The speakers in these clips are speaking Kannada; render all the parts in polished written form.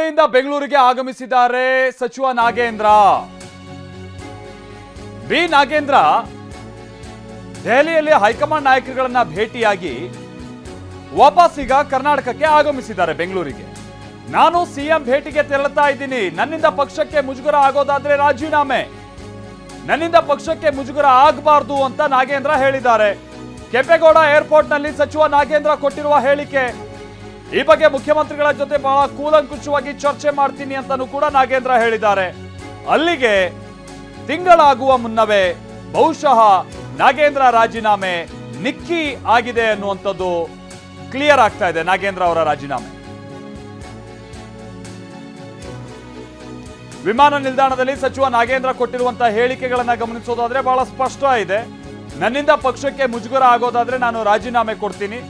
ದೆಹಲಿಯಿಂದ ಬೆಂಗಳೂರಿಗೆ ಆಗಮಿಸಿದ್ದಾರೆ ಸಚಿವ ನಾಗೇಂದ್ರ. ಬಿ ನಾಗೇಂದ್ರ ದೆಹಲಿಯಲ್ಲಿ ಹೈಕಮಾಂಡ್ ನಾಯಕರುಗಳನ್ನ ಭೇಟಿಯಾಗಿ ವಾಪಸ್ ಈಗ ಕರ್ನಾಟಕಕ್ಕೆ ಆಗಮಿಸಿದ್ದಾರೆ ಬೆಂಗಳೂರಿಗೆ. ನಾನು ಸಿಎಂ ಭೇಟಿಗೆ ತೆರಳುತ್ತಾ ಇದ್ದೀನಿ, ನನ್ನಿಂದ ಪಕ್ಷಕ್ಕೆ ಮುಜುಗರ ಆಗೋದಾದ್ರೆ ರಾಜೀನಾಮೆ, ನನ್ನಿಂದ ಪಕ್ಷಕ್ಕೆ ಮುಜುಗರ ಆಗಬಾರ್ದು ಅಂತ ನಾಗೇಂದ್ರ ಹೇಳಿದ್ದಾರೆ. ಕೆಂಪೇಗೌಡ ಏರ್ಪೋರ್ಟ್ ನಲ್ಲಿ ಸಚಿವ ನಾಗೇಂದ್ರ ಕೊಟ್ಟಿರುವ ಹೇಳಿಕೆ, ಈ ಬಗ್ಗೆ ಮುಖ್ಯಮಂತ್ರಿಗಳ ಜೊತೆ ಬಹಳ ಕೂಲಂಕುಷವಾಗಿ ಚರ್ಚೆ ಮಾಡ್ತೀನಿ ಅಂತಾನೂ ಕೂಡ ನಾಗೇಂದ್ರ ಹೇಳಿದ್ದಾರೆ. ಅಲ್ಲಿಗೆ ತಿಂಗಳಾಗುವ ಮುನ್ನವೇ ಬಹುಶಃ ನಾಗೇಂದ್ರ ರಾಜೀನಾಮೆ ನಿಕ್ಕಿ ಆಗಿದೆ ಅನ್ನುವಂಥದ್ದು ಕ್ಲಿಯರ್ ಆಗ್ತಾ ಇದೆ. ನಾಗೇಂದ್ರ ಅವರ ರಾಜೀನಾಮೆ ವಿಮಾನ ನಿಲ್ದಾಣದಲ್ಲಿ ಸಚಿವ ನಾಗೇಂದ್ರ ಕೊಟ್ಟಿರುವಂತಹ ಹೇಳಿಕೆಗಳನ್ನ ಗಮನಿಸೋದಾದ್ರೆ ಬಹಳ ಸ್ಪಷ್ಟ ಇದೆ. ನನ್ನಿಂದ ಪಕ್ಷಕ್ಕೆ ಮುಜುಗರ ಆಗೋದಾದ್ರೆ ನಾನು ರಾಜೀನಾಮೆ ಕೊಡ್ತೀನಿ,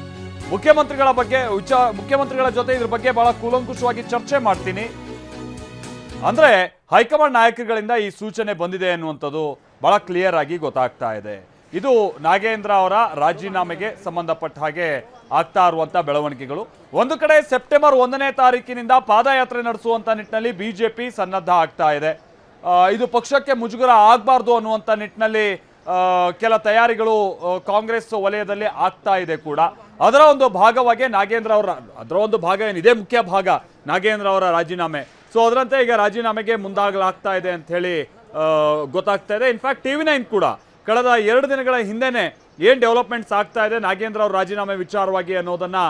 ಮುಖ್ಯಮಂತ್ರಿಗಳ ಜೊತೆ ಇದ್ರ ಬಗ್ಗೆ ಬಹಳ ಕೂಲಂಕುಷವಾಗಿ ಚರ್ಚೆ ಮಾಡ್ತೀನಿ. ಅಂದ್ರೆ ಹೈಕಮಾಂಡ್ ನಾಯಕರುಗಳಿಂದ ಈ ಸೂಚನೆ ಬಂದಿದೆ ಅನ್ನುವಂಥದ್ದು ಬಹಳ ಕ್ಲಿಯರ್ ಆಗಿ ಗೊತ್ತಾಗ್ತಾ ಇದೆ. ಇದು ನಾಗೇಂದ್ರ ಅವರ ರಾಜೀನಾಮೆಗೆ ಸಂಬಂಧಪಟ್ಟ ಹಾಗೆ ಆಗ್ತಾ ಇರುವಂತ ಬೆಳವಣಿಗೆಗಳು. ಒಂದು ಕಡೆ ಸೆಪ್ಟೆಂಬರ್ 1ನೇ ತಾರೀಕಿನಿಂದ ಪಾದಯಾತ್ರೆ ನಡೆಸುವಂತ ನಿಟ್ಟಿನಲ್ಲಿ ಬಿಜೆಪಿ ಸನ್ನದ್ಧ ಆಗ್ತಾ ಇದೆ. ಇದು ಪಕ್ಷಕ್ಕೆ ಮುಜುಗರ ಆಗಬಾರ್ದು ಅನ್ನುವಂಥ ನಿಟ್ಟಿನಲ್ಲಿ ಕೆಲ ತಯಾರಿಗಳು ಕಾಂಗ್ರೆಸ್ ವಲಯದಲ್ಲಿ ಆಗ್ತಾ ಇದೆ ಕೂಡ. ಅದರ ಒಂದು ಭಾಗವಾಗಿ ನಾಗೇಂದ್ರ ಅವರ ಇದೇ ಮುಖ್ಯ ಭಾಗ ನಾಗೇಂದ್ರ ಅವರ ರಾಜೀನಾಮೆ. ಸೊ ಅದರಂತೆ ಈಗ ರಾಜೀನಾಮೆಗೆ ಮುಂದಾಗಲಾಗ್ತಾ ಇದೆ ಅಂತ ಹೇಳಿ ಗೊತ್ತಾಗ್ತಾ ಇದೆ. ಇನ್ಫ್ಯಾಕ್ಟ್ TV9 ಕೂಡ ಕಳೆದ 2 ದಿನಗಳ ಹಿಂದೆನೆ ಏನ್ ಡೆವಲಪ್ಮೆಂಟ್ಸ್ ಆಗ್ತಾ ಇದೆ ನಾಗೇಂದ್ರ ಅವ್ರ ರಾಜೀನಾಮೆ ವಿಚಾರವಾಗಿ ಅನ್ನೋದನ್ನ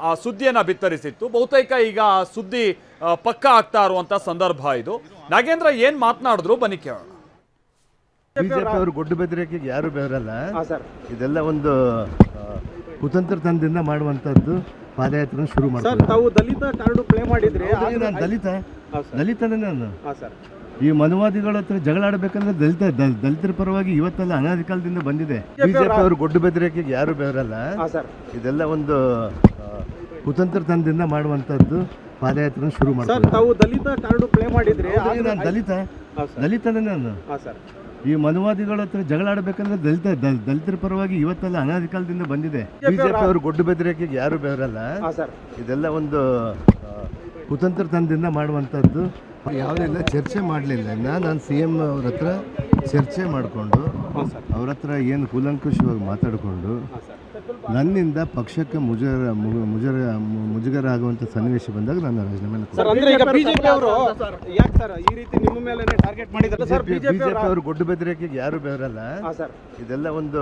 ಆ ಸುದ್ದಿಯನ್ನ ಬಿತ್ತರಿಸಿತ್ತು. ಬಹುತೇಕ ಈಗ ಆ ಸುದ್ದಿ ಪಕ್ಕಾ ಆಗ್ತಾ ಇರುವಂತ ಸಂದರ್ಭ ಇದು. ನಾಗೇಂದ್ರ ಏನ್ ಮಾತನಾಡಿದ್ರು ಬನ್ನಿ ಕೇಳೋಣ. ಬಿಜೆಪಿ ಅವರು ಗೊಡ್ಡು ಬೆದರಿಕೆಗೆ ಯಾರು ಬೇರಲ್ಲ. ಇದೆಲ್ಲ ಒಂದು ಕುತಂತ್ರತನದಿಂದ ಮಾಡುವಂತದ್ದು. ಪಾದಯಾತ್ರೆ ಶುರು ಮಾಡ್ತಾರೆ. ತಾವು ದಲಿತ ಕಾರ್ಡು ಪ್ಲೇ ಮಾಡಿದ್ರೆ ನಾನು ದಲಿತನೇ ನಾನು. ಈ ಮನುವಾದಿಗಳ ಹತ್ರ ಜಗಳ ಆಡಬೇಕಂದ್ರೆ ದಲಿತರ ಪರವಾಗಿ ಇವತ್ತೆಲ್ಲ ಅನಾದಿ ಕಾಲದಿಂದ ಬಂದಿದೆ. ಬಿಜೆಪಿ ಅವರು ಗೊಡ್ಡು ಬೆದರಿಕೆಗೆ ಯಾರು ಬೇರಲ್ಲ. ಇದೆಲ್ಲ ಒಂದು ಕುತಂತ್ರತನದಿಂದ ಮಾಡುವಂತದ್ದು. ಪಾದಯಾತ್ರೆ ಶುರು ಮಾಡ್ತಾರೆ. ತಾವು ದಲಿತ ಕಾರ್ಡು ಪ್ಲೇ ಮಾಡಿದ್ರೆ ನಾನು ದಲಿತನೇ ನಾನು. ಈ ಮನುವಾದಿಗಳ ಹತ್ರ ಜಗಳ ಆಡಬೇಕಂದ್ರೆ ದಲಿತರ ಪರವಾಗಿ ಇವತ್ತೆಲ್ಲ ಅನಾದಿ ಕಾಲದಿಂದ ಬಂದಿದೆ. ಬಿಜೆಪಿ ಅವರು ಗೊಡ್ಡು ಬೆದರಿಕೆಗೆ ಯಾರು ಬೇರಲ್ಲ. ಇದೆಲ್ಲ ಒಂದು ಕುತಂತ್ರತನದಿಂದ ಮಾಡುವಂತದ್ದು. ಯಾವುದೆಲ್ಲ ಚರ್ಚೆ ಮಾಡಲಿಲ್ಲ. ನಾನು CM ಅವ್ರ ಹತ್ರ ಚರ್ಚೆ ಮಾಡಿಕೊಂಡು ಅವ್ರ ಹತ್ರ ಏನು ಕೂಲಂಕುಷವಾಗಿ ಮಾತಾಡಿಕೊಂಡು ನನ್ನಿಂದ ಪಕ್ಷಕ್ಕೆ ಮುಜುಗರ ಆಗುವಂತ ಸನ್ನಿವೇಶ ಬಂದಾಗ ನನ್ನ ರಾಜೀನಾಮೆ. ಬಿಜೆಪಿ ಅವರು ಗೊಡ್ಡು ಬೆದರಿಕೆಗೆ ಯಾರು ಬೇರಲ್ಲ. ಇದೆಲ್ಲ ಒಂದು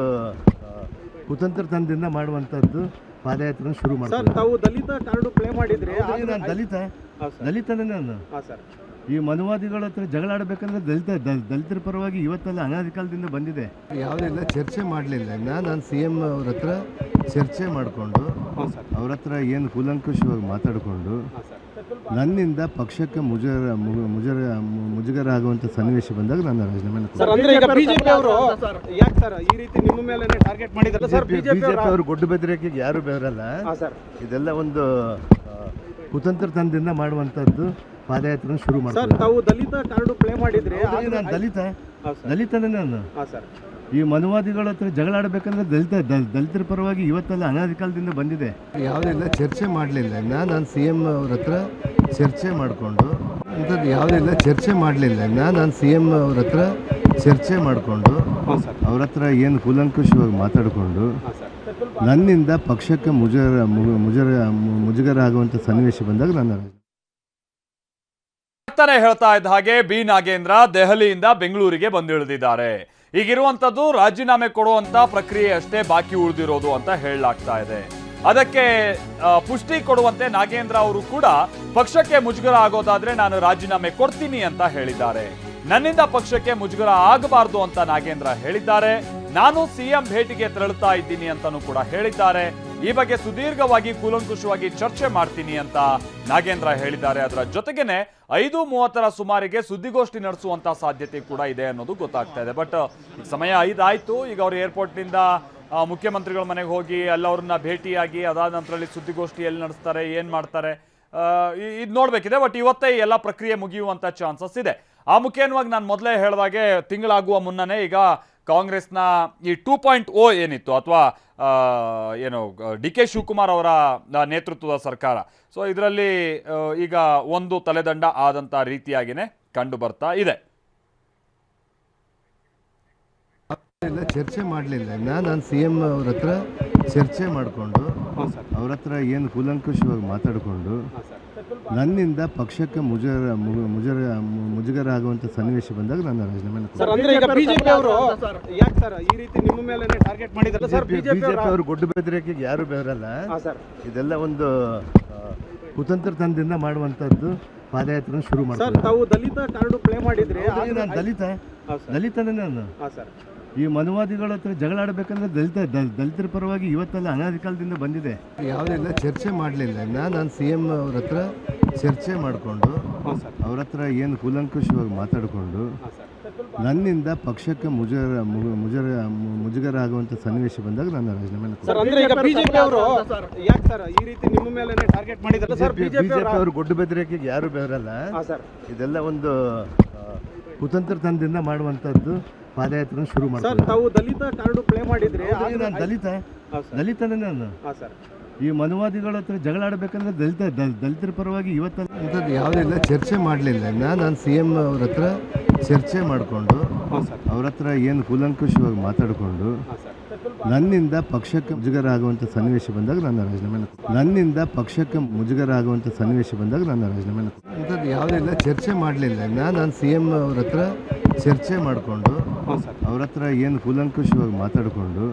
ಕುತಂತ್ರತನದಿಂದ ಮಾಡುವಂತದ್ದು. ಪಾದಯಾತ್ರೆ ಶುರು ಮಾಡ್ತಾರೆ. ತಾವು ದಲಿತ ಕಾರ್ಡು ಪ್ಲೇ ಮಾಡಿದ್ರೆ ನಾನು ದಲಿತನೇ ನಾನು. ಈ ಮನುವಾದಿಗಳ ಹತ್ರ ಜಗಳ ಆಡಬೇಕಂದ್ರೆ ದಲಿತರ ಪರವಾಗಿ ಇವತ್ತೆಲ್ಲ ಅನಾದಿ ಕಾಲದಿಂದ ಬಂದಿದೆ. ಯಾವುದೆಲ್ಲ ಚರ್ಚೆ ಮಾಡಲಿಲ್ಲ. ನಾನು CM ಅವ್ರ ಹತ್ರ ಚರ್ಚೆ ಮಾಡಿಕೊಂಡು ಅವ್ರ ಹತ್ರ ಏನು ಕೂಲಂಕುಷವಾಗಿ ಮಾತಾಡಿಕೊಂಡು ನನ್ನಿಂದ ಪಕ್ಷಕ್ಕೆ ಮುಜುಗರ ಆಗುವಂತ ಸನ್ನಿವೇಶ ಬಂದಾಗ ನನ್ನ ರಾಜೀನಾಮೆ. ಬಿಜೆಪಿ ಅವರು ಗೊಡ್ಡು ಬೆದರಿಕೆಗೆ ಯಾರು ಬೇರಲ್ಲ. ಇದೆಲ್ಲ ಒಂದು ಕುತಂತ್ರತನದಿಂದ ಮಾಡುವಂತದ್ದು. ಪಾದಯಾತ್ರೆ ಶುರು ಮಾಡ್ತಾರೆ. ತಾವು ದಲಿತ ಕಾರ್ಡು ಪ್ಲೇ ಮಾಡಿದ್ರೆ ನಾನು ದಲಿತನೇ ನಾನು. ಈ ಮನುವಾದಿಗಳ ಹತ್ರ ಜಗಳ ಆಡಬೇಕಂದ್ರೆ ದಲಿತರ ಪರವಾಗಿ ಇವತ್ತೆಲ್ಲ ಅನಾದಿ ಕಾಲದಿಂದ ಬಂದಿದೆ. ಯಾವುದೆಲ್ಲ ಚರ್ಚೆ ಮಾಡಲಿಲ್ಲ. ನಾನು CM ಅವ್ರ ಹತ್ರ ಚರ್ಚೆ ಮಾಡಿಕೊಂಡು ನಾನು CM ಅವ್ರ ಹತ್ರ ಚರ್ಚೆ ಮಾಡಿಕೊಂಡು ಅವ್ರ ಹತ್ರ ಏನು ಕೂಲಂಕುಷವಾಗಿ ಮಾತಾಡಿಕೊಂಡು ನನ್ನಿಂದ ಪಕ್ಷಕ್ಕೆ ಮುಜುಗರ ಆಗುವಂತ ಸನ್ನಿವೇಶ ಬಂದಾಗ ನನ್ನ ಹೇಳ್ತಾ ಇದ್ದ ಹಾಗೆ ಬಿ ನಾಗೇಂದ್ರ ದೆಹಲಿಯಿಂದ ಬೆಂಗಳೂರಿಗೆ ಬಂದಿಳಿದಿದ್ದಾರೆ. ಈಗಿರುವಂತದ್ದು ರಾಜೀನಾಮೆ ಕೊಡುವಂತ ಪ್ರಕ್ರಿಯೆ ಅಷ್ಟೇ ಬಾಕಿ ಉಳಿದಿರೋದು ಅಂತ ಹೇಳಲಾಗ್ತಾ ಇದೆ. ಅದಕ್ಕೆ ಪುಷ್ಟಿ ಕೊಡುವಂತೆ ನಾಗೇಂದ್ರ ಅವರು ಕೂಡ ಪಕ್ಷಕ್ಕೆ ಮುಜುಗರ ಆಗೋದಾದ್ರೆ ನಾನು ರಾಜೀನಾಮೆ ಕೊಡ್ತೀನಿ ಅಂತ ಹೇಳಿದ್ದಾರೆ. ನನ್ನಿಂದ ಪಕ್ಷಕ್ಕೆ ಮುಜುಗರ ಆಗಬಾರ್ದು ಅಂತ ನಾಗೇಂದ್ರ ಹೇಳಿದ್ದಾರೆ. ನಾನು CM ಭೇಟಿಗೆ ತೆರಳುತ್ತಾ ಇದ್ದೀನಿ ಅಂತಾನೂ ಕೂಡ ಹೇಳಿದ್ದಾರೆ. ಈ ಬಗ್ಗೆ ಸುದೀರ್ಘವಾಗಿ ಕೂಲಂಕುಷವಾಗಿ ಚರ್ಚೆ ಮಾಡ್ತೀನಿ ಅಂತ ನಾಗೇಂದ್ರ ಹೇಳಿದ್ದಾರೆ. ಅದರ ಜೊತೆಗೇನೆ 5:30 ಸುಮಾರಿಗೆ ಸುದ್ದಿಗೋಷ್ಠಿ ನಡೆಸುವಂತ ಸಾಧ್ಯತೆ ಕೂಡ ಇದೆ ಅನ್ನೋದು ಗೊತ್ತಾಗ್ತಾ ಇದೆ. ಬಟ್ ಸಮಯ 5 ಆಯ್ತು. ಈಗ ಅವರು ಏರ್ಪೋರ್ಟ್ ನಿಂದ ಮುಖ್ಯಮಂತ್ರಿಗಳ ಮನೆಗೆ ಹೋಗಿ ಅಲ್ಲವ್ರನ್ನ ಭೇಟಿಯಾಗಿ ಅದಾದ ನಂತರದಲ್ಲಿ ಸುದ್ದಿಗೋಷ್ಠಿ ಎಲ್ಲಿ ನಡೆಸ್ತಾರೆ, ಏನ್ ಮಾಡ್ತಾರೆ ಇದು ನೋಡ್ಬೇಕಿದೆ. ಬಟ್ ಇವತ್ತೇ ಎಲ್ಲ ಪ್ರಕ್ರಿಯೆ ಮುಗಿಯುವಂತ ಚಾನ್ಸಸ್ ಇದೆ. ಆ ಮುಖೇನವಾಗಿ ನಾನು ಮೊದಲೇ ಹೇಳಿದಾಗೆ ತಿಂಗಳಾಗುವ ಮುನ್ನನೇ ಈಗ ಕಾಂಗ್ರೆಸ್ನ ಈ 2.0 ಏನಿತ್ತು ಅಥವಾ ಏನು ಡಿ ಕೆ ಶಿವಕುಮಾರ್ ಅವರ ನೇತೃತ್ವದ ಸರ್ಕಾರ, ಸೊ ಇದರಲ್ಲಿ ಈಗ ಒಂದು ತಲೆದಂಡ ಆದಂಥ ರೀತಿಯಾಗಿಯೇ ಕಂಡು ಬರ್ತಾ ಇದೆ. ಚರ್ಚೆ ಮಾಡಲಿಲ್ಲ. ನಾನು ಸಿ ಎಂ ಅವ್ರ ಹತ್ರ ಚರ್ಚೆ ಮಾಡಿಕೊಂಡು ಅವ್ರ ಹತ್ರ ಏನು ಕೂಲಂಕುಷವಾಗಿ ಮಾತಾಡಿಕೊಂಡು ನನ್ನಿಂದ ಪಕ್ಷಕ್ಕೆ ಮುಜುಗರ ಆಗುವಂಥ ಸನ್ನಿವೇಶ ಬಂದಾಗ ನಾನು ರಾಜೀನಾಮೆ ಬಿಜೆಪಿ ಅವರು ಯಾಕೆ ಸರ್ ಈ ರೀತಿ ನಿಮ್ಮ ಮೇಲೆ ಟಾರ್ಗೆಟ್ ಮಾಡಿದ್ದಾರೆ ಸರ್? ಬಿಜೆಪಿ ಅವರು ಗುಡ್ಡು ಬೆದರಿಕೆಗೆ ಯಾರು ಬೆದರಲ್ಲ. ಇದೆಲ್ಲ ಒಂದು ಕುತಂತ್ರತನದಿಂದ ಮಾಡುವಂಥದ್ದು. ಪಾದಯಾತ್ರೆ ಶುರು ಮಾಡ್ತಾರೆ. ತಾವು ದಲಿತ ಕಾರ್ಡು ಪ್ಲೇ ಮಾಡಿದ್ರಿ. ನಾನು ದಲಿತನೇ ನಾನು. ಈ ಮನುವಾದಿಗಳ ಹತ್ರ ಜಗಳ ಆಡಬೇಕಂದ್ರೆ ದಲಿತರ ಪರವಾಗಿ ಇವತ್ತೆಲ್ಲ ಅನಾದಿ ಕಾಲದಿಂದ ಬಂದಿದೆ. ಯಾವುದೆಲ್ಲ ಚರ್ಚೆ ಮಾಡಲಿಲ್ಲ. ನಾನು ಸಿ ಎಂ ಅವ್ರ ಹತ್ರ ಚರ್ಚೆ ಮಾಡಿಕೊಂಡು ಅವ್ರ ಹತ್ರ ಏನು ಕೂಲಂಕುಷವಾಗಿ ಮಾತಾಡಿಕೊಂಡು ನನ್ನಿಂದ ಪಕ್ಷಕ್ಕೆ ಮುಜುಗರ ಆಗುವಂಥ ಸನ್ನಿವೇಶ ಬಂದಾಗ ನಾನು ರಾಜೀನಾಮೆ ಬಿಜೆಪಿ ಅವರು ಯಾಕೆ ಸರ್ ಈ ರೀತಿ ನಿಮ್ಮ ಮೇಲೆ ಟಾರ್ಗೆಟ್ ಮಾಡಿದ್ದಾರೆ ಸರ್? ಬಿಜೆಪಿ ಅವರು ಗುಡ್ಡು ಬೆದರಿಕೆಗೆ ಯಾರು ಬೆದರಲ್ಲ. ಇದೆಲ್ಲ ಒಂದು ಕುತಂತ್ರತನದಿಂದ ಮಾಡುವಂಥದ್ದು. ಪಾದಯಾತ್ರೆ ಶುರು ಮಾಡ್ತಾರೆ. ತಾವು ದಲಿತ ಕಾರ್ಡು ಪ್ಲೇ ಮಾಡಿದ್ರಿ. ನಾನು ದಲಿತನೇ ನಾನು. ಈ ಮನುವಾದಿಗಳ ಹತ್ರ ಜಗಳ ಆಡಬೇಕಂದ್ರೆ ದಲಿತರ ಪರವಾಗಿ ಇವತ್ತೆಲ್ಲ ಅಂಥದ್ದು ಯಾವುದೆಲ್ಲ ಚರ್ಚೆ ಮಾಡಲಿಲ್ಲ. ನಾನು ಸಿ ಎಂ ಅವ್ರ ಹತ್ರ ಚರ್ಚೆ ಮಾಡಿಕೊಂಡು ಅವ್ರ ಹತ್ರ ಏನು ಕೂಲಂಕುಷವಾಗಿ ಮಾತಾಡಿಕೊಂಡು ನನ್ನಿಂದ ಪಕ್ಷಕ್ಕೆ ಮುಜುಗರ ಆಗುವಂಥ ಸನ್ನಿವೇಶ ಬಂದಾಗ ನಾನು ರಾಜೀನಾಮೆ ಅಂಥದ್ದು ಯಾವುದೆಲ್ಲ ಚರ್ಚೆ ಮಾಡಲಿಲ್ಲ. ನಾನು ಸಿ ಎಂ ಅವ್ರ ಹತ್ರ ಚರ್ಚೆ ಮಾಡಿಕೊಂಡು ಅವ್ರ ಹತ್ರ ಏನು ಕೂಲಂಕುಷವಾಗಿ ಮಾತಾಡಿಕೊಂಡು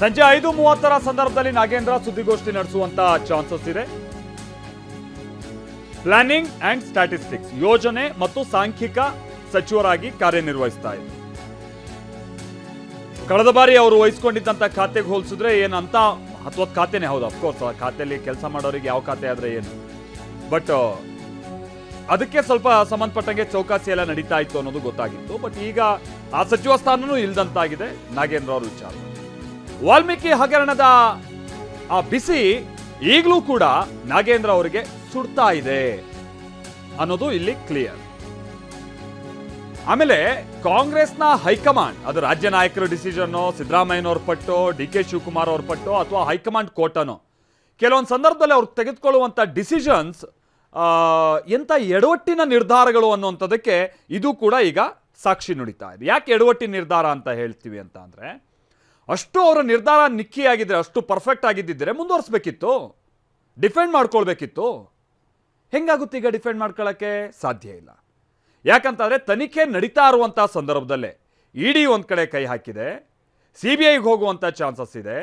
ಸಂಜೆ 5:30 ಸಂದರ್ಭದಲ್ಲಿ ನಾಗೇಂದ್ರ ಸುದ್ದಿಗೋಷ್ಠಿ ನಡೆಸುವಂತ ಚಾನ್ಸಸ್ ಇದೆ. ಪ್ಲಾನಿಂಗ್ ಅಂಡ್ ಸ್ಟ್ಯಾಟಿಸ್ಟಿಕ್ಸ್ ಯೋಜನೆ ಮತ್ತು ಸಾಂಖ್ಯಿಕ ಸಚಿವರಾಗಿ ಕಾರ್ಯನಿರ್ವಹಿಸ್ತಾ ಇದ್ದಾರೆ. ಕಳೆದ ಬಾರಿ ಅವರು ವಹಿಸ್ಕೊಂಡಿದ್ದಂತ ಖಾತೆಗೆ ಹೋಲಿಸಿದ್ರೆ ಏನಂತ 10 ಖಾತೆನೇ ಹೌದು. ಅಫ್ಕೋರ್ಸ್ ಆ ಖಾತೆಯಲ್ಲಿ ಕೆಲಸ ಮಾಡೋರಿಗೆ ಯಾವ ಖಾತೆ ಆದ್ರೆ ಏನು, ಬಟ್ ಅದಕ್ಕೆ ಸ್ವಲ್ಪ ಸಂಬಂಧಪಟ್ಟಂಗೆ ಚೌಕಾಸಿ ಎಲ್ಲ ನಡೀತಾ ಇತ್ತು ಅನ್ನೋದು ಗೊತ್ತಾಗಿತ್ತು. ಬಟ್ ಈಗ ಆ ಸಚಿವ ಸ್ಥಾನನೂ ಇಲ್ದಂತಾಗಿದೆ ನಾಗೇಂದ್ರ ಅವ್ರ ವಿಚಾರ. ವಾಲ್ಮೀಕಿ ಹಗರಣದ ಆ ಬಿಸಿ ಈಗಲೂ ಕೂಡ ನಾಗೇಂದ್ರ ಅವರಿಗೆ ಸುಡ್ತಾ ಇದೆ ಅನ್ನೋದು ಇಲ್ಲಿ ಕ್ಲಿಯರ್. ಆಮೇಲೆ ಕಾಂಗ್ರೆಸ್ನ ಹೈಕಮಾಂಡ್, ಅದು ರಾಜ್ಯ ನಾಯಕರ ಡಿಸಿಷನ್, ಸಿದ್ದರಾಮಯ್ಯನವ್ರ ಪಟ್ಟೋ, ಡಿ ಕೆ ಶಿವಕುಮಾರ್ ಅವ್ರ ಪಟ್ಟೋ ಅಥವಾ ಹೈಕಮಾಂಡ್ ಕೋಟನೋ, ಕೆಲವೊಂದು ಸಂದರ್ಭದಲ್ಲಿ ಅವ್ರು ತೆಗೆದುಕೊಳ್ಳುವಂಥ ಡಿಸಿಷನ್ಸ್ ಎಂಥ ಎಡವಟ್ಟಿನ ನಿರ್ಧಾರಗಳು ಅನ್ನುವಂಥದ್ದಕ್ಕೆ ಇದು ಕೂಡ ಈಗ ಸಾಕ್ಷಿ ನುಡಿತಾ ಇದೆ. ಯಾಕೆ ಎಡವಟ್ಟಿನ ನಿರ್ಧಾರ ಅಂತ ಹೇಳ್ತೀವಿ ಅಂತ ಅಂದರೆ, ಅಷ್ಟು ಅವರ ನಿರ್ಧಾರ ನಿಕ್ಕಿಯಾಗಿದ್ದರೆ, ಅಷ್ಟು ಪರ್ಫೆಕ್ಟ್ ಆಗಿದ್ದಿದ್ದರೆ ಮುಂದುವರಿಸಬೇಕಿತ್ತು, ಡಿಫೆಂಡ್ ಮಾಡ್ಕೊಳ್ಬೇಕಿತ್ತು. ಹೆಂಗಾಗುತ್ತೆ ಈಗ ಡಿಫೆಂಡ್ ಮಾಡ್ಕೊಳ್ಳೋಕ್ಕೆ? ಸಾಧ್ಯ ಇಲ್ಲ. ಯಾಕಂತಂದರೆ ತನಿಖೆ ನಡೀತಾ ಇರುವಂಥ ಸಂದರ್ಭದಲ್ಲೇ ಇಡಿ ಒಂದು ಕಡೆ ಕೈ ಹಾಕಿದೆ, CBIಗೆ ಹೋಗುವಂಥ ಚಾನ್ಸಸ್ ಇದೆ,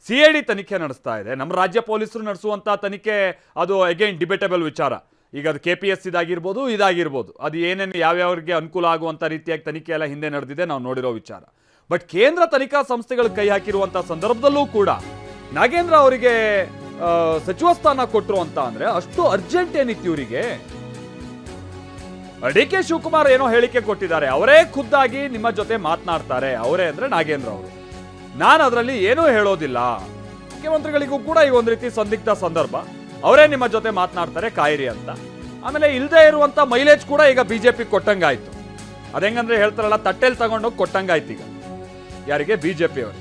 CID ತನಿಖೆ ನಡೆಸ್ತಾ ಇದೆ, ನಮ್ಮ ರಾಜ್ಯ ಪೊಲೀಸರು ನಡೆಸುವಂಥ ತನಿಖೆ ಅದು ಅಗೈನ್ ಡಿಬೇಟಬಲ್ ವಿಚಾರ. ಈಗ ಅದು KPS ಇದಾಗಿರ್ಬೋದು, ಅದು ಏನೇನು ಯಾವ್ಯಾವ್ರಿಗೆ ಅನುಕೂಲ ಆಗುವಂಥ ರೀತಿಯಾಗಿ ತನಿಖೆ ಎಲ್ಲ ಹಿಂದೆ ನಡೆದಿದೆ, ನಾವು ನೋಡಿರೋ ವಿಚಾರ. ಬಟ್ ಕೇಂದ್ರ ತನಿಖಾ ಸಂಸ್ಥೆಗಳು ಕೈ ಹಾಕಿರುವಂಥ ಸಂದರ್ಭದಲ್ಲೂ ಕೂಡ ನಾಗೇಂದ್ರ ಅವರಿಗೆ ಸಚಿವ ಸ್ಥಾನ ಕೊಟ್ಟರು ಅಂತ ಅಂದರೆ ಅಷ್ಟು ಅರ್ಜೆಂಟ್ ಏನಿತ್ತು ಇವರಿಗೆ? ಡಿ ಕೆ ಶಿವಕುಮಾರ್ ಏನೋ ಹೇಳಿಕೆ ಕೊಟ್ಟಿದ್ದಾರೆ, ಅವರೇ ಖುದ್ದಾಗಿ ನಿಮ್ಮ ಜೊತೆ ಮಾತನಾಡ್ತಾರೆ. ಅವರೇ ಅಂದರೆ ನಾಗೇಂದ್ರ ಅವರು. ನಾನು ಅದರಲ್ಲಿ ಏನೂ ಹೇಳೋದಿಲ್ಲ. ಮುಖ್ಯಮಂತ್ರಿಗಳಿಗೂ ಕೂಡ ಈ ಒಂದು ರೀತಿ ಸಂದಿಗ್ಧ ಸಂದರ್ಭ, ಅವರೇ ನಿಮ್ಮ ಜೊತೆ ಮಾತನಾಡ್ತಾರೆ, ಕಾಯಿರಿ ಅಂತ. ಆಮೇಲೆ ಇಲ್ಲದೆ ಇರುವಂಥ ಮೈಲೇಜ್ ಕೂಡ ಈಗ BJP ಕೊಟ್ಟಂಗಾಯ್ತು. ಅದೆಂಗಂದ್ರೆ ಹೇಳ್ತಾರಲ್ಲ, ತಟ್ಟೆಲ್ ತಗೊಂಡೋಗಿ ಕೊಟ್ಟಂಗಾಯ್ತು ಈಗ ಯಾರಿಗೆ? BJP ಅವರು.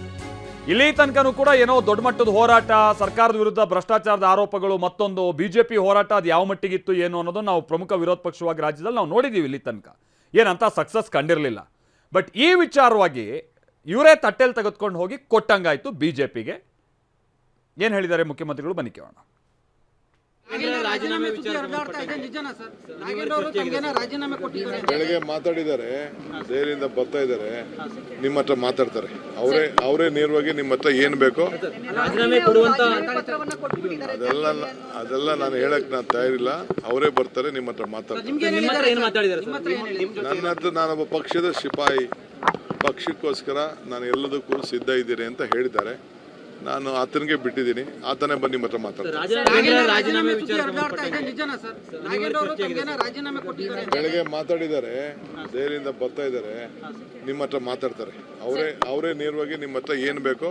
ಇಲ್ಲಿ ತನಕನೂ ಕೂಡ ಏನೋ ದೊಡ್ಡ ಮಟ್ಟದ ಹೋರಾಟ, ಸರ್ಕಾರದ ವಿರುದ್ಧ ಭ್ರಷ್ಟಾಚಾರದ ಆರೋಪಗಳು, ಮತ್ತೊಂದು BJP ಹೋರಾಟ ಅದು ಯಾವ ಮಟ್ಟಿಗಿತ್ತು ಏನು ಅನ್ನೋದು ನಾವು ಪ್ರಮುಖ ವಿರೋಧ ಪಕ್ಷವಾಗಿ ರಾಜ್ಯದಲ್ಲಿ ನಾವು ನೋಡಿದ್ದೀವಿ. ಇಲ್ಲಿ ತನಕ ಏನಂತ ಸಕ್ಸಸ್ ಕಂಡಿರಲಿಲ್ಲ. ಬಟ್ ಈ ವಿಚಾರವಾಗಿ ಇವರೇ ತಟ್ಟೆಲ್ ತೆಗೆದುಕೊಂಡು ಹೋಗಿ ಕೊಟ್ಟಂಗಾಯ್ತು BJPಗೆ. ಏನು ಹೇಳಿದ್ದಾರೆ ಮುಖ್ಯಮಂತ್ರಿಗಳು ಬನ್ನಿ ಕೇಳೋಣ. ಬೆಳಗ್ಗೆ ಮಾತಾಡಿದ್ದಾರೆ, ದೆಹಲಿಯಿಂದ ಬರ್ತಾ ಇದ್ದಾರೆ, ನಿಮ್ಮ ಹತ್ರ ಮಾತಾಡ್ತಾರೆ. ಅವರೇ ನೇರವಾಗಿ ನಿಮ್ಮ ಹತ್ರ ಏನ್ ಬೇಕೋ ಅದೆಲ್ಲ ನಾನು ಹೇಳಕ್ ನಾನು ತಯಾರಿಲ್ಲ. ಅವರೇ ಬರ್ತಾರೆ, ನಿಮ್ಮ ಹತ್ರ ಮಾತಾಡ್ತಾರೆ. ನನ್ನ ಹತ್ರ ನಾನೊಬ್ಬ ಪಕ್ಷದ ಸಿಪಾಯಿ, ಪಕ್ಷಕ್ಕೋಸ್ಕರ ನಾನು ಎಲ್ಲದಕ್ಕೂ ಸಿದ್ಧ ಇದ್ದೀನಿ ಅಂತ ಹೇಳಿದ್ದಾರೆ. ನಾನು ಆತನಿಗೆ ಬಿಟ್ಟಿದ್ದೀನಿ, ಆತನೇ ಬಂದು ನಿಮ್ಮ ಹತ್ರ ಮಾತಾಡ್ತಾರೆ. ಬೆಳಗ್ಗೆ ಮಾತಾಡಿದ್ದಾರೆ, ದೆಹಲಿಯಿಂದ ಬರ್ತಾ ಇದ್ದಾರೆ, ನಿಮ್ಮ ಹತ್ರ ಮಾತಾಡ್ತಾರೆ. ಅವರೇ ನೇರವಾಗಿ ನಿಮ್ಮ ಹತ್ರ ಏನು ಬೇಕೋ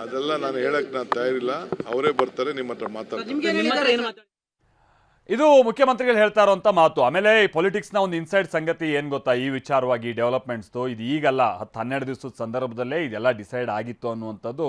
ಅದೆಲ್ಲ ನಾನು ಹೇಳಕ್ ನಾನು ತಯಾರಿಲ್ಲ. ಅವರೇ ಬರ್ತಾರೆ, ನಿಮ್ಮ ಹತ್ರ ಮಾತಾಡ್ತಾರೆ. ಇದು ಮುಖ್ಯಮಂತ್ರಿಗಳು ಹೇಳ್ತಾ ಇರುವಂತ ಮಾತು. ಆಮೇಲೆ ಈ ಪೊಲಿಟಿಕ್ಸ್ನ ಒಂದು ಇನ್ಸೈಡ್ ಸಂಗತಿ ಏನು ಗೊತ್ತಾ, ಈ ವಿಚಾರವಾಗಿ ಡೆವಲಪ್ಮೆಂಟ್ಸ್ದು ಇದು ಈಗಲ್ಲ, 10-12 ದಿವಸದ ಸಂದರ್ಭದಲ್ಲೇ ಇದೆಲ್ಲ ಡಿಸೈಡ್ ಆಗಿತ್ತು ಅನ್ನುವಂಥದ್ದು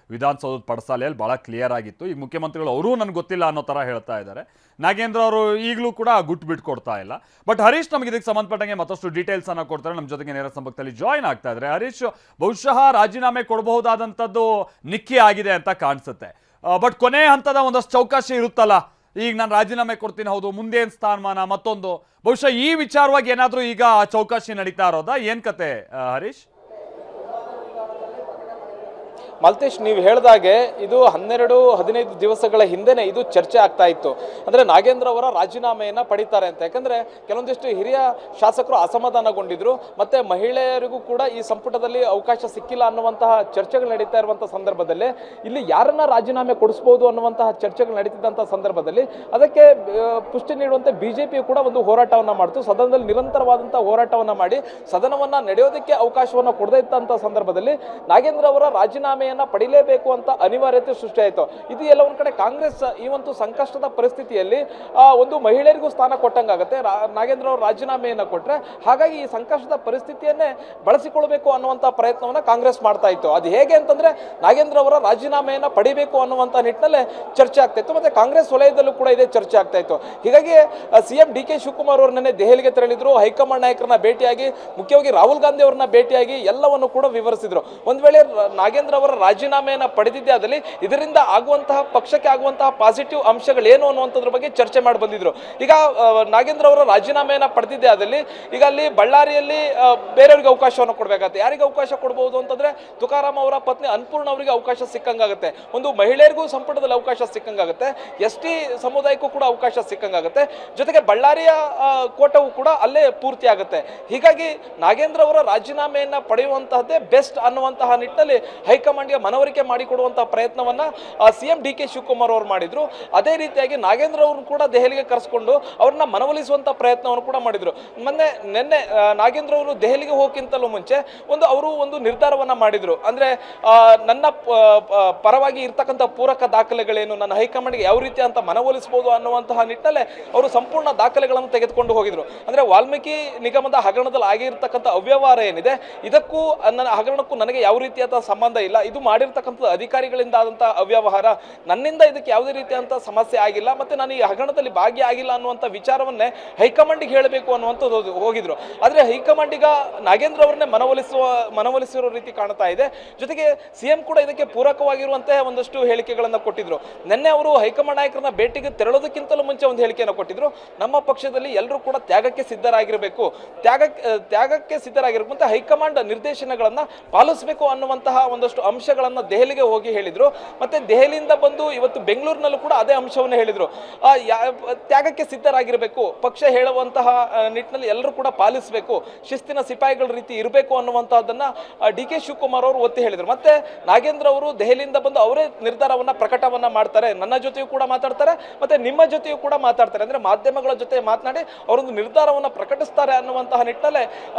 ವಿಧಾನಸೌಧದ ಪಡಸಾಲೆಯಲ್ಲಿ ಭಾಳ ಕ್ಲಿಯರ್ ಆಗಿತ್ತು. ಈಗ ಮುಖ್ಯಮಂತ್ರಿಗಳು ಅವರೂ ನನಗೆ ಗೊತ್ತಿಲ್ಲ ಅನ್ನೋ ಥರ ಹೇಳ್ತಾ ಇದ್ದಾರೆ. ನಾಗೇಂದ್ರ ಅವರು ಈಗಲೂ ಕೂಡ ಗುಟ್ಟು ಬಿಟ್ಟು ಕೊಡ್ತಾ ಇಲ್ಲ. ಬಟ್ ಹರೀಶ್ ನಮಗೆ ಇದಕ್ಕೆ ಸಂಬಂಧಪಟ್ಟಂಗೆ ಮತ್ತಷ್ಟು ಡೀಟೇಲ್ಸ್ ಅನ್ನು ಕೊಡ್ತಾರೆ, ನಮ್ಮ ಜೊತೆಗೆ ನೇರ ಸಂಪರ್ಕದಲ್ಲಿ ಜಾಯ್ನ್ ಆಗ್ತಾ ಇದ್ದಾರೆ. ಹರೀಶ್, ಬಹುಶಃ ರಾಜೀನಾಮೆ ಕೊಡಬಹುದಾದಂಥದ್ದು ನಿಕ್ಕಿ ಆಗಿದೆ ಅಂತ ಕಾಣಿಸುತ್ತೆ. ಬಟ್ ಕೊನೆ ಹಂತದ ಒಂದಷ್ಟು ಚೌಕಾಶಿ ಇರುತ್ತಲ್ಲ, ಈಗ ನಾನು ರಾಜೀನಾಮೆ ಕೊಡ್ತೀನಿ, ಹೌದು, ಮುಂದೇನು ಸ್ಥಾನಮಾನ ಮತ್ತೊಂದು, ಬಹುಶಃ ಈ ವಿಚಾರವಾಗಿ ಏನಾದರೂ ಈಗ ಚೌಕಾಶಿ ನಡೀತಾ ಇರೋದಾ, ಏನ್ ಕತೆ ಹರೀಶ್? ಮಲ್ತೇಶ್, ನೀವು ಹೇಳಿದಾಗೆ ಇದು 12-15 ದಿವಸಗಳ ಹಿಂದೆನೆ ಇದು ಚರ್ಚೆ ಆಗ್ತಾ ಇತ್ತು. ಅಂದ್ರೆ ನಾಗೇಂದ್ರ ಅವರ ರಾಜೀನಾಮೆಯನ್ನ ಪಡಿತಾರೆ ಅಂತ. ಯಾಕಂದ್ರೆ ಕೆಲವೊಂದಿಷ್ಟು ಹಿರಿಯ ಶಾಸಕರು ಅಸಮಾಧಾನಗೊಂಡಿದ್ರು, ಮತ್ತೆ ಮಹಿಳೆಯರಿಗೂ ಕೂಡ ಈ ಸಂಪುಟದಲ್ಲಿ ಅವಕಾಶ ಸಿಕ್ಕಿಲ್ಲ ಅನ್ನುವಂತಹ ಚರ್ಚೆಗಳು ನಡೀತಾ ಇರುವಂತಹ ಸಂದರ್ಭದಲ್ಲಿ ಇಲ್ಲಿ ಯಾರನ್ನ ರಾಜೀನಾಮೆ ಕೊಡಿಸಬಹುದು ಅನ್ನುವಂತಹ ಚರ್ಚೆಗಳು ನಡೀತಿದ್ದಂತಹ ಸಂದರ್ಭದಲ್ಲಿ ಅದಕ್ಕೆ ಪುಷ್ಟಿ ನೀಡುವಂತೆ ಬಿಜೆಪಿ ಕೂಡ ಒಂದು ಹೋರಾಟವನ್ನ ಮಾಡ್ತು. ಸದನದಲ್ಲಿ ನಿರಂತರವಾದಂತಹ ಹೋರಾಟವನ್ನ ಮಾಡಿ ಸದನವನ್ನ ನಡೆಯೋದಕ್ಕೆ ಅವಕಾಶವನ್ನ ಕೊಡದೇ ಇದ್ದಂತಹ ಸಂದರ್ಭದಲ್ಲಿ ನಾಗೇಂದ್ರ ಅವರ ರಾಜೀನಾಮೆ ಪಡಿಲೇಬೇಕು ಅಂತ ಅನಿವಾರ್ಯತೆ ಸೃಷ್ಟಿಯಾಯಿತು. ಇದು ಎಲ್ಲ ಒಂದ್ ಕಡೆ ಕಾಂಗ್ರೆಸ್ ಈ ಒಂದು ಸಂಕಷ್ಟದ ಪರಿಸ್ಥಿತಿಯಲ್ಲಿ ಒಂದು ಮಹಿಳೆಯರಿಗೂ ಸ್ಥಾನ ಕೊಟ್ಟಂಗಾಗತ್ತೆ. ನಾಗೇಂದ್ರ ಅವರು ರಾಜೀನಾಮೆಯನ್ನ ಕೊಟ್ರೆ ಹಾಗಾಗಿ ಈ ಸಂಕಷ್ಟದ ಪರಿಸ್ಥಿತಿಯನ್ನೇ ಬಳಸಿಕೊಳ್ಬೇಕು ಅನ್ನುವಂತ ಪ್ರಯತ್ನವನ್ನ ಕಾಂಗ್ರೆಸ್ ಮಾಡ್ತಾ ಇತ್ತು. ಅದು ಹೇಗೆ ಅಂತಂದ್ರೆ ನಾಗೇಂದ್ರ ಅವರ ರಾಜೀನಾಮೆಯನ್ನ ಪಡಿಬೇಕು ಅನ್ನುವಂತ ನಿಟ್ಟಿನಲ್ಲೇ ಚರ್ಚೆ ಆಗ್ತಾ ಇತ್ತು. ಮತ್ತೆ ಕಾಂಗ್ರೆಸ್ ವಲಯದಲ್ಲೂ ಕೂಡ ಇದೇ ಚರ್ಚೆ ಆಗ್ತಾ ಇತ್ತು. ಹೀಗಾಗಿ ಸಿಎಂ ಡಿ.ಕೆ. ಶಿವಕುಮಾರ್ ಅವರು ನಿನ್ನೆ ದೆಹಲಿಗೆ ತೆರಳಿದ್ರು. ಹೈಕಮಾಂಡ್ ನಾಯಕರನ್ನ ಭೇಟಿಯಾಗಿ, ಮುಖ್ಯವಾಗಿ ರಾಹುಲ್ ಗಾಂಧಿ ಅವರನ್ನ ಭೇಟಿಯಾಗಿ ಎಲ್ಲವನ್ನು ಕೂಡ ವಿವರಿಸಿದ್ರು. ಒಂದ್ ವೇಳೆ ನಾಗೇಂದ್ರ ಅವರ ರಾಜೀನಾಮೆಯನ್ನ ಪಡೆದಿದ್ದೆ ಆದಲ್ಲಿ ಇದರಿಂದ ಆಗುವಂತಹ ಪಕ್ಷಕ್ಕೆ ಆಗುವಂತಹ ಪಾಸಿಟಿವ್ ಅಂಶಗಳೇನು ಅನ್ನುವಂಥದ್ರ ಬಗ್ಗೆ ಚರ್ಚೆ ಮಾಡಿ ಬಂದಿದ್ರು. ಈಗ ನಾಗೇಂದ್ರ ಅವರ ರಾಜೀನಾಮೆಯನ್ನ ಪಡೆದಿದ್ದೆ ಆದಲ್ಲಿ ಈಗ ಅಲ್ಲಿ ಬಳ್ಳಾರಿಯಲ್ಲಿ ಬೇರೆಯವರಿಗೆ ಅವಕಾಶವನ್ನು ಕೊಡಬೇಕಾಗುತ್ತೆ. ಯಾರಿಗೆ ಅವಕಾಶ ಕೊಡಬಹುದು ಅಂತಂದ್ರೆ ತುಕಾರಾಮ್ ಅವರ ಪತ್ನಿ ಅನ್ನಪೂರ್ಣ ಅವರಿಗೆ ಅವಕಾಶ ಸಿಕ್ಕಂಗಾಗುತ್ತೆ. ಒಂದು ಮಹಿಳೆಯರಿಗೂ ಸಂಪುಟದಲ್ಲಿ ಅವಕಾಶ ಸಿಕ್ಕಂಗಾಗುತ್ತೆ. ಎಸ್.ಟಿ. ಸಮುದಾಯಕ್ಕೂ ಕೂಡ ಅವಕಾಶ ಸಿಕ್ಕಂಗಾಗುತ್ತೆ. ಜೊತೆಗೆ ಬಳ್ಳಾರಿಯ ಕೋಟವು ಕೂಡ ಅಲ್ಲೇ ಪೂರ್ತಿ ಆಗುತ್ತೆ. ಹೀಗಾಗಿ ನಾಗೇಂದ್ರ ಅವರ ರಾಜೀನಾಮೆಯನ್ನ ಪಡೆಯುವಂತಹದ್ದೇ ಬೆಸ್ಟ್ ಅನ್ನುವಂತಹ ನಿಟ್ಟಿನಲ್ಲಿ ಹೈಕಮಾಂಡ್ ಮನವರಿಕೆ ಮಾಡಿಕೊಡುವಂತಹ ಪ್ರಯತ್ನವನ್ನ ಸಿಎಂ ಡಿ.ಕೆ. ಶಿವಕುಮಾರ್ ಅವರು ಮಾಡಿದ್ರು. ಅದೇ ರೀತಿಯಾಗಿ ನಾಗೇಂದ್ರ ಅವ್ರನ್ನ ಕೂಡ ದೆಹಲಿಗೆ ಕರೆಸಿಕೊಂಡು ಅವ್ರನ್ನ ಮನವೊಲಿಸುವಂತ ಪ್ರಯತ್ನವನ್ನು ಕೂಡ ಮಾಡಿದ್ರು. ನಿನ್ನೆ ನಾಗೇಂದ್ರ ಅವರು ದೆಹಲಿಗೆ ಹೋಗಕ್ಕಿಂತಲೂ ಮುಂಚೆ ಅವರು ಒಂದು ನಿರ್ಧಾರವನ್ನ ಮಾಡಿದ್ರು. ಅಂದ್ರೆ ನನ್ನ ಪರವಾಗಿ ಇರ್ತಕ್ಕಂಥ ಪೂರಕ ದಾಖಲೆಗಳೇನು, ನನ್ನ ಹೈಕಮಾಂಡ್ಗೆ ಯಾವ ರೀತಿ ಅಂತ ಮನವೊಲಿಸಬಹುದು ಅನ್ನುವಂತಹ ನಿಟ್ಟಿನಲ್ಲೇ ಅವರು ಸಂಪೂರ್ಣ ದಾಖಲೆಗಳನ್ನು ತೆಗೆದುಕೊಂಡು ಹೋಗಿದ್ರು. ಅಂದ್ರೆ ವಾಲ್ಮೀಕಿ ನಿಗಮದ ಹಗರಣದಲ್ಲಿ ಆಗಿರ್ತಕ್ಕಂಥ ಅವ್ಯವಹಾರ ಏನಿದೆ, ಇದಕ್ಕೂ ನನ್ನ ಹಗರಣಕ್ಕೂ ನನಗೆ ಯಾವ ರೀತಿಯಾದ ಸಂಬಂಧ ಇಲ್ಲ. ಇದು ಮಾಡಿರ್ತಕ್ಕಂಥ ಅಧಿಕಾರಿಗಳಿಂದ ಆದಂತಹ ಅವ್ಯವಹಾರ, ನನ್ನಿಂದ ಇದಕ್ಕೆ ಯಾವುದೇ ರೀತಿಯಂತ ಸಮಸ್ಯೆ ಆಗಿಲ್ಲ, ಮತ್ತೆ ನಾನು ಈ ಹಗರಣದಲ್ಲಿ ಭಾಗಿಯಾಗಿಲ್ಲ ಅನ್ನುವಂಥ ವಿಚಾರವನ್ನೇ ಹೈಕಮಾಂಡ್ಗೆ ಹೇಳಬೇಕು ಅನ್ನುವಂಥದ್ದು ಹೋಗಿದ್ರು. ಆದ್ರೆ ಹೈಕಮಾಂಡ್ ಈಗ ನಾಗೇಂದ್ರ ಅವರನ್ನೇ ಮನವೊಲಿಸಿರೋ ರೀತಿ ಕಾಣ್ತಾ ಇದೆ. ಜೊತೆಗೆ ಸಿಎಂ ಕೂಡ ಇದಕ್ಕೆ ಪೂರಕವಾಗಿರುವಂತಹ ಒಂದಷ್ಟು ಹೇಳಿಕೆಗಳನ್ನ ಕೊಟ್ಟಿದ್ರು. ನಿನ್ನೆ ಅವರು ಹೈಕಮಾಂಡ್ ನಾಯಕರನ್ನ ಭೇಟಿಗೆ ತೆರಳೋದಕ್ಕಿಂತಲೂ ಮುಂಚೆ ಒಂದು ಹೇಳಿಕೆಯನ್ನು ಕೊಟ್ಟಿದ್ರು. ನಮ್ಮ ಪಕ್ಷದಲ್ಲಿ ಎಲ್ಲರೂ ಕೂಡ ತ್ಯಾಗಕ್ಕೆ ಸಿದ್ಧರಾಗಿರಬೇಕು, ತ್ಯಾಗಕ್ಕೆ ಸಿದ್ಧರಾಗಿರಬೇಕು ಅಂತ ಹೈಕಮಾಂಡ್ ನಿರ್ದೇಶನಗಳನ್ನ ಪಾಲಿಸಬೇಕು ಅನ್ನುವಂತಹ ಒಂದಷ್ಟು ಅಂಶಗಳನ್ನ ದೆಹಲಿಗೆ ಹೋಗಿ ಹೇಳಿದ್ರು. ಮತ್ತೆ ದೆಹಲಿಯಿಂದ ಬಂದು ಇವತ್ತು ಬೆಂಗಳೂರಿನಲ್ಲೂ ಕೂಡ ಅದೇ ಅಂಶವನ್ನು ಹೇಳಿದ್ರು. ತ್ಯಾಗಕ್ಕೆ ಸಿದ್ಧರಾಗಿರಬೇಕು, ಪಕ್ಷ ಹೇಳುವಂತಹ ನಿಟ್ಟಿನಲ್ಲಿ ಎಲ್ಲರೂ ಕೂಡ ಪಾಲಿಸಬೇಕು, ಶಿಸ್ತಿನ ಸಿಪಾಯಿಗಳ ರೀತಿ ಇರಬೇಕು ಅನ್ನುವಂತಹದನ್ನ ಡಿ.ಕೆ. ಶಿವಕುಮಾರ್ ಅವರು ಒತ್ತಿ ಹೇಳಿದ್ರು. ಮತ್ತೆ ನಾಗೇಂದ್ರ ಅವರು ದೆಹಲಿಯಿಂದ ಬಂದು ಅವರೇ ನಿರ್ಧಾರವನ್ನ ಪ್ರಕಟವನ್ನ ಮಾಡ್ತಾರೆ, ನನ್ನ ಜೊತೆಯೂ ಕೂಡ ಮಾತಾಡ್ತಾರೆ, ಮತ್ತೆ ನಿಮ್ಮ ಜೊತೆಯೂ ಕೂಡ ಮಾತಾಡ್ತಾರೆ. ಅಂದ್ರೆ ಮಾಧ್ಯಮಗಳ ಜೊತೆ ಮಾತನಾಡಿ ಅವರೊಂದು ನಿರ್ಧಾರವನ್ನ ಪ್ರಕಟಿಸ್ತಾರೆ ಅನ್ನುವಂತಹ ನಿಟ್ಟಿನಲ್ಲೇ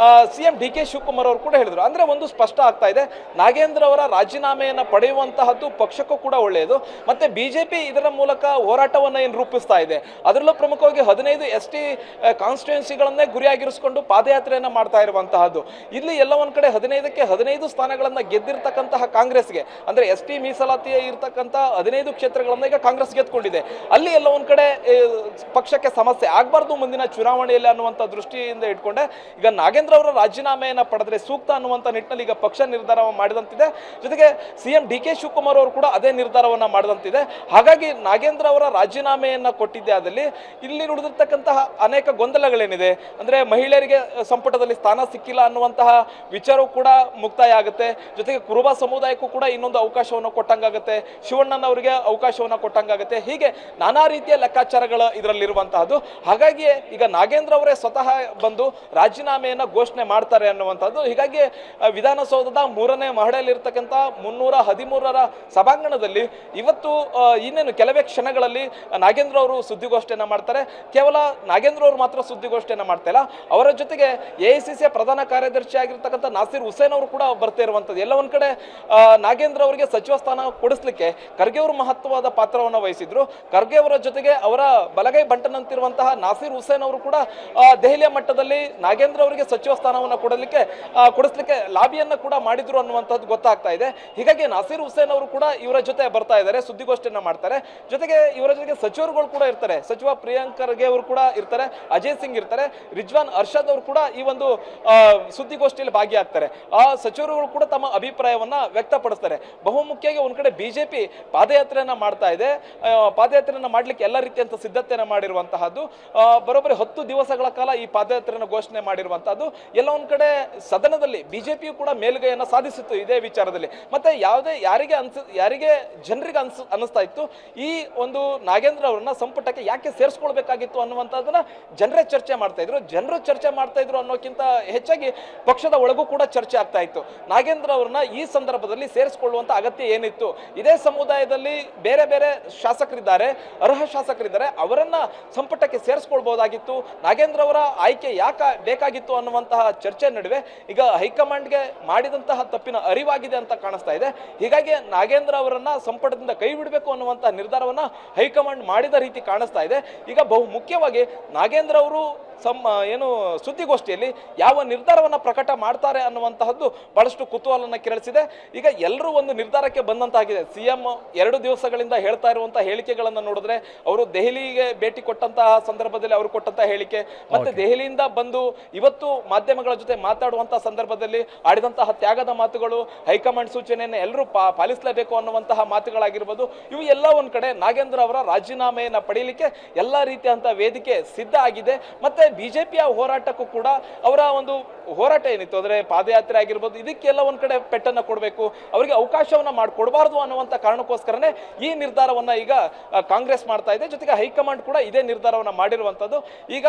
ಸಿಎಂ ಡಿ.ಕೆ. ಶಿವಕುಮಾರ್ ಅವರು ಕೂಡ ಹೇಳಿದ್ರು. ಅಂದ್ರೆ ಒಂದು ಸ್ಪಷ್ಟ ಆಗ್ತಾ ಇದೆ, ನಾಗೇಂದ್ರ ಅವರ ರಾಜೀನಾಮೆಯನ್ನು ಪಡೆಯುವಂತಹದ್ದು ಪಕ್ಷಕ್ಕೂ ಕೂಡ ಒಳ್ಳೆಯದು. ಮತ್ತೆ ಬಿಜೆಪಿ ಇದರ ಮೂಲಕ ಹೋರಾಟವನ್ನು ಏನು ರೂಪಿಸ್ತಾ ಇದೆ, ಅದರಲ್ಲೂ ಪ್ರಮುಖವಾಗಿ 15 ಎಸ್.ಟಿ. ಕಾನ್ಸ್ಟಿಟ್ಯೂನ್ಸಿಗಳನ್ನೇ ಗುರಿಯಾಗಿರಿಸಿಕೊಂಡು ಪಾದಯಾತ್ರೆಯನ್ನು ಮಾಡ್ತಾ ಇರುವಂತಹದ್ದು. ಇಲ್ಲಿ ಎಲ್ಲ ಒಂದ್ ಕಡೆ 15ಕ್ಕೆ 15 ಸ್ಥಾನಗಳನ್ನ ಗೆದ್ದಿರ್ತಕ್ಕಂತಹ ಕಾಂಗ್ರೆಸ್ಗೆ, ಅಂದ್ರೆ ಎಸ್.ಟಿ. ಮೀಸಲಾತಿ ಇರ್ತಕ್ಕಂಥ 15 ಕ್ಷೇತ್ರಗಳನ್ನ ಈಗ ಕಾಂಗ್ರೆಸ್ ಗೆದ್ದುಕೊಂಡಿದೆ. ಅಲ್ಲಿ ಎಲ್ಲ ಒಂದ್ ಕಡೆ ಪಕ್ಷಕ್ಕೆ ಸಮಸ್ಯೆ ಆಗಬಾರ್ದು ಮುಂದಿನ ಚುನಾವಣೆಯಲ್ಲಿ ಅನ್ನುವಂಥ ದೃಷ್ಟಿಯಿಂದ ಇಟ್ಕೊಂಡೆ ಈಗ ನಾಗೇಂದ್ರ ಅವರ ರಾಜೀನಾಮೆಯನ್ನು ಪಡೆದ್ರೆ ಸೂಕ್ತ ಅನ್ನುವಂಥ ನಿಟ್ಟಿನಲ್ಲಿ ಈಗ ಪಕ್ಷ ನಿರ್ಧಾರ ಮಾಡಿದಂತಿದೆ. ಜೊತೆಗೆ ಸಿಎಂ ಡಿ ಕೆ ಶಿವಕುಮಾರ್ ಅವರು ಕೂಡ ಅದೇ ನಿರ್ಧಾರವನ್ನ ಮಾಡಿದಂತಿದೆ. ಹಾಗಾಗಿ ನಾಗೇಂದ್ರ ಅವರ ರಾಜೀನಾಮೆಯನ್ನ ಕೊಟ್ಟಿದ್ದೆ ಆದಲ್ಲಿ ಇಲ್ಲಿ ಉಳಿದಿರ್ತಕ್ಕಂತಹ ಅನೇಕ ಗೊಂದಲಗಳೇನಿದೆ ಅಂದ್ರೆ ಮಹಿಳೆಯರಿಗೆ ಸಂಪುಟದಲ್ಲಿ ಸ್ಥಾನ ಸಿಕ್ಕಿಲ್ಲ ಅನ್ನುವಂತಹ ವಿಚಾರವೂ ಕೂಡ ಮುಕ್ತಾಯ ಆಗುತ್ತೆ. ಜೊತೆಗೆ ಕುರುಬ ಸಮುದಾಯಕ್ಕೂ ಕೂಡ ಇನ್ನೊಂದು ಅವಕಾಶವನ್ನು ಕೊಟ್ಟಂಗಾಗುತ್ತೆ, ಶಿವಣ್ಣನವರಿಗೆ ಅವಕಾಶವನ್ನು ಕೊಟ್ಟಂಗಾಗುತ್ತೆ. ಹೀಗೆ ನಾನಾ ರೀತಿಯ ಲೆಕ್ಕಾಚಾರಗಳು ಇದರಲ್ಲಿರುವಂತಹದ್ದು. ಹಾಗಾಗಿ ಈಗ ನಾಗೇಂದ್ರ ಅವರೇ ಸ್ವತಃ ಬಂದು ರಾಜೀನಾಮೆಯನ್ನ ಘೋಷಣೆ ಮಾಡ್ತಾರೆ ಅನ್ನುವಂಥದ್ದು. ಹೀಗಾಗಿ ವಿಧಾನಸೌಧದ 3ನೇ ಮಹಡಿಯಲ್ಲಿರ್ತಕ್ಕಂಥ 313ರ ಸಭಾಂಗಣದಲ್ಲಿ ಇವತ್ತು ಇನ್ನೇನು ಕೆಲವೇ ಕ್ಷಣಗಳಲ್ಲಿ ನಾಗೇಂದ್ರ ಅವರು ಸುದ್ದಿಗೋಷ್ಠಿಯನ್ನ ಮಾಡ್ತಾರೆ. ಕೇವಲ ನಾಗೇಂದ್ರ ಅವರು ಮಾತ್ರ ಸುದ್ದಿಗೋಷ್ಠಿಯನ್ನ ಮಾಡ್ತಾ ಇಲ್ಲ, ಅವರ ಜೊತೆಗೆ ಎಐಸಿಸಿಯ ಪ್ರಧಾನ ಕಾರ್ಯದರ್ಶಿ ಆಗಿರ್ತಕ್ಕಂಥ ನಾಸೀರ್ ಹುಸೇನ್ ಅವರು ಕೂಡ ಬರ್ತಾ ಇರುವಂತದ್ದು. ಎಲ್ಲ ಒಂದ್ ಕಡೆ ನಾಗೇಂದ್ರ ಅವರಿಗೆ ಸಚಿವ ಸ್ಥಾನ ಕೊಡಿಸ್ಲಿಕ್ಕೆ ಖರ್ಗೆ ಅವರು ಮಹತ್ವವಾದ ಪಾತ್ರವನ್ನು ವಹಿಸಿದ್ರು. ಖರ್ಗೆ ಅವರ ಜೊತೆಗೆ ಅವರ ಬಲಗೈ ಬಂಟನಂತಿರುವಂತಹ ನಾಸೀರ್ ಹುಸೇನ್ ಅವರು ಕೂಡ ದೆಹಲಿಯ ಮಟ್ಟದಲ್ಲಿ ನಾಗೇಂದ್ರ ಅವರಿಗೆ ಸಚಿವ ಸ್ಥಾನವನ್ನು ಕೊಡಿಸ್ಲಿಕ್ಕೆ ಲಾಬಿಯನ್ನ ಕೂಡ ಮಾಡಿದ್ರು ಅನ್ನುವಂಥದ್ದು ಗೊತ್ತಾಗ್ತಾ ಇದೆ. ಹೀಗಾಗಿ ನಾಸೀರ್ ಹುಸೇನ್ ಅವರು ಕೂಡ ಇವರ ಜೊತೆ ಬರ್ತಾ ಇದ್ದಾರೆ, ಸುದ್ದಿಗೋಷ್ಠಿಯನ್ನ ಮಾಡ್ತಾರೆ. ಜೊತೆಗೆ ಇವರ ಜೊತೆಗೆ ಸಚಿವರುಗಳು ಕೂಡ ಇರ್ತಾರೆ, ಸಚಿವ ಪ್ರಿಯಾಂಕ್ ಖರ್ಗೆ ಅವರು ಕೂಡ ಇರ್ತಾರೆ, ಅಜಯ್ ಸಿಂಗ್ ಇರ್ತಾರೆ, ರಿಜ್ವಾನ್ ಅರ್ಷದ್ ಅವರು ಕೂಡ ಈ ಒಂದು ಸುದ್ದಿಗೋಷ್ಠಿಯಲ್ಲಿ ಭಾಗಿಯಾಗ್ತಾರೆ. ಆ ಸಚಿವರುಗಳು ಕೂಡ ತಮ್ಮ ಅಭಿಪ್ರಾಯವನ್ನ ವ್ಯಕ್ತಪಡಿಸ್ತಾರೆ. ಬಹುಮುಖ್ಯವಾಗಿ ಒಂದ್ ಕಡೆ ಬಿಜೆಪಿ ಪಾದಯಾತ್ರೆಯನ್ನ ಮಾಡ್ತಾ ಇದೆ. ಪಾದಯಾತ್ರೆಯನ್ನ ಮಾಡ್ಲಿಕ್ಕೆ ಎಲ್ಲ ರೀತಿಯಂತ ಸಿದ್ಧತೆಯನ್ನ ಮಾಡಿರುವಂತಹದ್ದು. ಬರೋಬ್ಬರಿ 10 ದಿವಸಗಳ ಕಾಲ ಈ ಪಾದಯಾತ್ರೆಯನ್ನು ಘೋಷಣೆ ಮಾಡಿರುವಂತಹದ್ದು. ಎಲ್ಲ ಒಂದ್ ಕಡೆ ಸದನದಲ್ಲಿ ಬಿಜೆಪಿಯು ಕೂಡ ಮೇಲುಗೈಯನ್ನ ಸಾಧಿಸಿತ್ತು ಇದೇ ವಿಚಾರದಲ್ಲಿ. ಮತ್ತೆ ಯಾರಿಗೆ ಜನರಿಗೆ ಅನಿಸ್ತಾ ಇತ್ತು ಈ ಒಂದು ನಾಗೇಂದ್ರ ಅವರನ್ನ ಸಂಪುಟಕ್ಕೆ ಯಾಕೆ ಸೇರಿಸ್ಕೊಳ್ಬೇಕಾಗಿತ್ತು ಅನ್ನುವಂಥದ್ದನ್ನ ಜನರೇ ಚರ್ಚೆ ಮಾಡ್ತಾ ಇದ್ರು. ಜನರು ಚರ್ಚೆ ಮಾಡ್ತಾ ಇದ್ರು ಅನ್ನೋಕ್ಕಿಂತ ಹೆಚ್ಚಾಗಿ ಪಕ್ಷದ ಒಳಗೂ ಕೂಡ ಚರ್ಚೆ ಆಗ್ತಾ ಇತ್ತು. ನಾಗೇಂದ್ರ ಅವರನ್ನ ಈ ಸಂದರ್ಭದಲ್ಲಿ ಸೇರಿಸಿಕೊಳ್ಳುವಂತ ಅಗತ್ಯ ಏನಿತ್ತು, ಇದೇ ಸಮುದಾಯದಲ್ಲಿ ಬೇರೆ ಬೇರೆ ಶಾಸಕರಿದ್ದಾರೆ, ಅರ್ಹ ಶಾಸಕರಿದ್ದಾರೆ, ಅವರನ್ನ ಸಂಪುಟಕ್ಕೆ ಸೇರಿಸ್ಕೊಳ್ಬಹುದಾಗಿತ್ತು, ನಾಗೇಂದ್ರ ಅವರ ಆಯ್ಕೆ ಯಾಕೆ ಬೇಕಾಗಿತ್ತು ಅನ್ನುವಂತಹ ಚರ್ಚೆ ನಡುವೆ ಈಗ ಹೈಕಮಾಂಡ್ಗೆ ಮಾಡಿದಂತಹ ತಪ್ಪಿನ ಅರಿವಾಗಿದೆ ಅಂತ ಕಾಣಿಸ್ತಾ ಇದೆ. ಹೀಗಾಗಿ ನಾಗೇಂದ್ರ ಅವರನ್ನ ಸಂಪುಟದಿಂದ ಕೈ ಬಿಡಬೇಕು ಅನ್ನುವಂತಹ ನಿರ್ಧಾರವನ್ನ ಹೈಕಮಾಂಡ್ ಮಾಡಿದ ರೀತಿ ಕಾಣಿಸ್ತಾ ಇದೆ. ಈಗ ಬಹು ಮುಖ್ಯವಾಗಿ ನಾಗೇಂದ್ರ ಅವರು ಸುದ್ದಿಗೋಷ್ಠಿಯಲ್ಲಿ ಯಾವ ನಿರ್ಧಾರವನ್ನ ಪ್ರಕಟ ಮಾಡ್ತಾರೆ ಅನ್ನುವಂತಹದ್ದು ಬಹಳಷ್ಟು ಕುತೂಹಲನ ಕೆರಳಿಸಿದೆ. ಈಗ ಎಲ್ಲರೂ ಒಂದು ನಿರ್ಧಾರಕ್ಕೆ ಬಂದಂತಾಗಿದೆ. ಸಿಎಂ 2 ದಿವಸಗಳಿಂದ ಹೇಳ್ತಾ ಇರುವಂತಹ ಹೇಳಿಕೆಗಳನ್ನ ನೋಡಿದ್ರೆ, ಅವರು ದೆಹಲಿಗೆ ಭೇಟಿ ಕೊಟ್ಟಂತಹ ಸಂದರ್ಭದಲ್ಲಿ ಅವರು ಕೊಟ್ಟಂತಹ ಹೇಳಿಕೆ, ಮತ್ತೆ ದೆಹಲಿಯಿಂದ ಬಂದು ಇವತ್ತು ಮಾಧ್ಯಮಗಳ ಜೊತೆ ಮಾತಾಡುವಂತಹ ಸಂದರ್ಭದಲ್ಲಿ ಆಡಿದಂತಹ ತ್ಯಾಗದ ಮಾತುಗಳು, ಹೈಕಮಾಂಡ್ ಸೂಚನೆಯನ್ನು ಎಲ್ಲರೂ ಪಾಲಿಸಲೇಬೇಕು ಅನ್ನುವಂತಹ ಮಾತುಗಳಾಗಿರ್ಬೋದು, ಇವು ಎಲ್ಲ ಒಂದ್ ಕಡೆ ನಾಗೇಂದ್ರ ಅವರ ರಾಜೀನಾಮೆಯನ್ನ ಪಡೆಯಲಿಕ್ಕೆ ಎಲ್ಲಾ ರೀತಿಯಂತಹ ವೇದಿಕೆ ಸಿದ್ಧ ಆಗಿದೆ. ಮತ್ತೆ ಬಿಜೆಪಿಯ ಹೋರಾಟಕ್ಕೂ ಕೂಡ ಅವರ ಒಂದು ಹೋರಾಟ ಏನಿತ್ತು ಅಂದ್ರೆ ಪಾದಯಾತ್ರೆ ಆಗಿರ್ಬೋದು, ಇದಕ್ಕೆಲ್ಲ ಒಂದ್ ಕಡೆ ಪೆಟ್ಟನ್ನ ಕೊಡಬೇಕು, ಅವರಿಗೆ ಅವಕಾಶವನ್ನ ಮಾಡಿಕೊಡಬಾರ್ದು ಅನ್ನುವಂತ ಕಾರಣಕ್ಕೋಸ್ಕರನೇ ಈ ನಿರ್ಧಾರವನ್ನ ಈಗ ಕಾಂಗ್ರೆಸ್ ಮಾಡ್ತಾ ಇದೆ. ಜೊತೆಗೆ ಹೈಕಮಾಂಡ್ ಕೂಡ ಇದೇ ನಿರ್ಧಾರವನ್ನ ಮಾಡಿರುವಂತದ್ದು. ಈಗ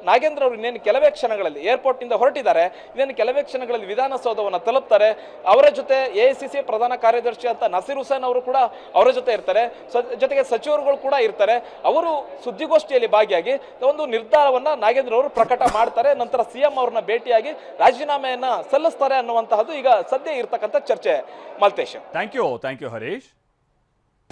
ನಾಗೇಂದ್ರ ಅವರು ಇನ್ನೇನು ಕೆಲವೇ ಕ್ಷಣಗಳಲ್ಲಿ ಏರ್ಪೋರ್ಟ್ ನಿಂದ ಹೊರಟಿದ್ದಾರೆ, ಇನ್ನೇನು ಕೆಲವೇ ಕ್ಷಣಗಳಲ್ಲಿ ವಿಧಾನಸೌಧವನ್ನು ತಲುಪ್ತಾರೆ. ಅವರ ಜೊತೆ ಎಐಸಿಸಿ ಪ್ರಧಾನ ಕಾರ್ಯದರ್ಶಿ ಅಂತ ನಾಸೀರ್ ಹುಸೇನ್ ಅವರು ಕೂಡ ಅವರ ಜೊತೆ ಇರ್ತಾರೆ, ಜೊತೆಗೆ ಸಚಿವರುಗಳು ಕೂಡ ಇರ್ತಾರೆ. ಅವರು ಸುದ್ದಿಗೋಷ್ಠಿಯಲ್ಲಿ ಭಾಗಿಯಾಗಿ ಒಂದು ನಿರ್ಧಾರವನ್ನ ನಾಗೇಂದ್ರ ಅವರು ಪ್ರಕಟ ಮಾಡ್ತಾರೆ. ನಂತರ ಸಿಎಂ ಅವ್ರನ್ನ ಭೇಟಿಯಾಗಿ ರಾಜೀನಾಮೆಯನ್ನ ಸಲ್ಲಿಸ್ತಾರೆ ಅನ್ನುವಂತಹದ್ದು ಈಗ ಸದ್ಯ ಇರ್ತಕ್ಕಂಥ ಚರ್ಚೆ. Maltesh, thank you Harish.